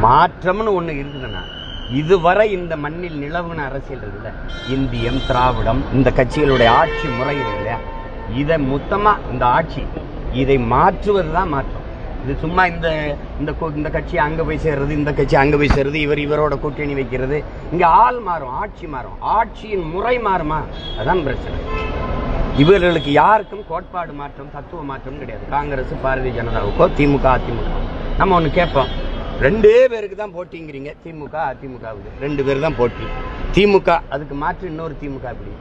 மாற்றம்னு ஒண்ணு இருக்குதுன்னா இதுவரை இந்த மண்ணில் நிலவுன அரசியல் இல்ல, இந்தியம் திராவிடம் இந்த கட்சிகளுடைய ஆட்சி முறை இல்லையா, இதை மொத்தமா இந்த ஆட்சி இதை மாற்றுவதுதான் மாற்றம். இது சும்மா இந்த கட்சி அங்க போய் சேர்றது, இந்த கட்சி அங்க போய் சேர்றது, இவரோட கூட்டணி வைக்கிறது. இங்க ஆள் மாறும், ஆட்சி மாறும், ஆட்சியின் முறை மாறுமா, அதான் பிரச்சனை. இவர்களுக்கு யாருக்கும் கோட்பாடு மாற்றம் தத்துவ மாற்றம் கிடையாது. காங்கிரஸ் பாரதிய ஜனதாவுக்கோ திமுக அதிமுக நம்ம ஒண்ணு கேட்போம், 2 பேருக்கு தான் போட்டிங்கிறீங்க, திமுக அதிமுகவுக்கு 2 பேர் தான் போட்டி. திமுக அதுக்கு மாற்று இன்னொரு திமுக எப்படி,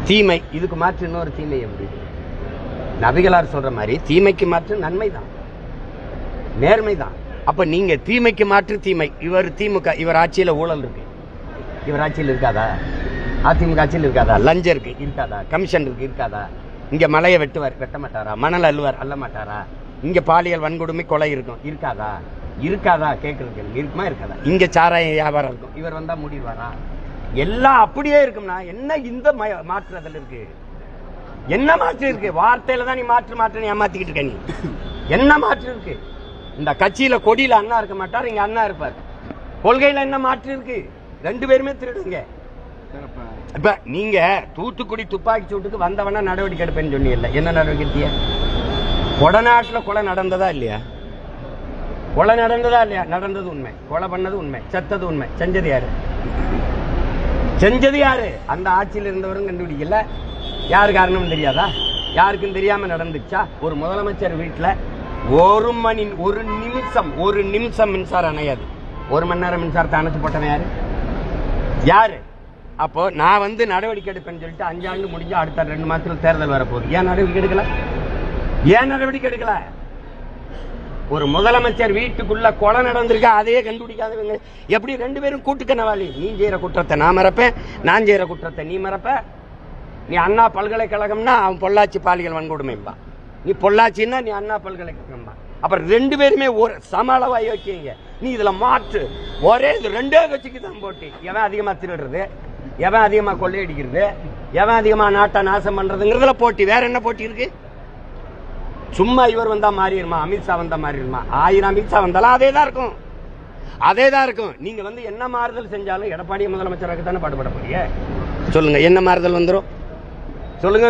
தீமை இதுக்கு மாற்று இன்னொரு தீமை எப்படி? நபிகளார் சொல்ற மாதிரி தீமைக்கு மாற்று நன்மை தான், நேர்மை தான். அப்ப நீங்க தீமைக்கு மாற்று தீமை. இவர் திமுக, இவர் ஆட்சியில ஊழல் இருக்கு, இவர் ஆட்சியில் இருக்காதா? அதிமுக ஆட்சியில் இருக்காதா? லஞ்சம் இருக்கு இருக்காதா? கமிஷன் இருக்கு இருக்காதா? இங்க மலையை வெட்டுவார் வெட்ட மாட்டாரா? மணல் அள்ளுவார் அள்ள மாட்டாரா? இங்க பாலியல் வன்கொடுமை கொலை இருக்கும் இருக்காதா? இருக்காதா? கேட்கறது இருக்குமா இருக்காதா? இங்க சாராய வியாபாரம் இருக்கும், இவர் வந்தா முடிவாரா? எல்லாம் அப்படியே இருக்கும்னா என்ன இந்த மாற்றுறதுல இருக்கு? என்ன மாற்று இருக்கு? வார்த்தையில தான் நீ மாற்று ஏமாத்திக்கிட்டு இருக்க. நீ என்ன மாற்று இருக்கு? இந்த கட்சியில கொடியில அண்ணா இருக்க மாட்டார், இங்க அண்ணா இருப்பார். கொள்கையில என்ன மாற்று இருக்கு? 2 பேருமே திருடுங்க. இப்ப நீங்க தூத்துக்குடி துப்பாக்கி சூட்டுக்கு வந்தவனா நடவடிக்கை எடுப்பேன்னு சொன்னீங்கல்ல, என்ன நடவடிக்கை? கொடநாட்டுல கொலை நடந்ததா இல்லையா? கொலை நடந்ததா இல்லையா? நடந்தது உண்மை, கொலை பண்ணது உண்மை, செத்தது உண்மை. செஞ்சது யாரு? செஞ்சது யாரு? அந்த ஆட்சியில் இருந்தவரும் கண்டுபிடிக்கல. யாரு காரணம் தெரியாதா? யாருக்கும் தெரியாம நடந்துச்சா? ஒரு முதலமைச்சர் வீட்டுல ஒரு நிமிஷம் மின்சாரம் அணையாது. 1 மணி நேரம் மின்சாரத்தை அணைச்சு போட்டவன் யாரு? யாரு? அப்போ நான் நடவடிக்கை எடுப்பேன்னு சொல்லிட்டு 5 ஆண்டு முடிஞ்சு அடுத்த 2 மாசத்துல தேர்தல் வரப்போகுது. ஏன் நடவடிக்கை எடுக்கல? ஏன் நடவடிக்கை எடுக்கல? ஒரு முதலமைச்சர் வீட்டுக்குள்ள கொலை நடந்திருக்க அதையே கண்டுபிடிக்காதவங்க எப்படி 2 பேரும் கூட்டுக்கணவாளி? நீ செய்யற குற்றத்தை நான் மறப்பேன், நான் செய்யற குற்றத்தை நீ மறப்ப. நீ அண்ணா பல்கலைக்கழகம்னா அவன் பொள்ளாச்சி பாலியல் வன்கொடுமைப்பா, நீ பொள்ளாச்சின்னா நீ அண்ணா பல்கலைக்கழகம்பா. அப்புறம் 2 பேருமே ஒரு சம அளவா யோசிங்க. நீ இதுல மாற்று ஒரே 2 கட்சிக்கு தான் போட்டி. எவன் அதிகமா திருடுறது, எவன் அதிகமா கொள்ளையடிக்கிறது, எவன் அதிகமா நாட்டை நாசம் பண்றதுங்கிறதுல போட்டி. வேற என்ன போட்டி இருக்கு? சும்மா இவர் வந்தா மாறிடுமா, அமித்ஷா வந்தா மாறிடுமா? 1000 அமித்ஷா வந்தாலும் அதே தான் இருக்கும், அதே தான் இருக்கும். நீங்க என்ன மாறுதல் செஞ்சாலும் எடப்பாடி முதலமைச்சராக தானே பாடுபட போறீங்க. சொல்லுங்க, என்ன மாறுதல் வந்துடும் சொல்லுங்க.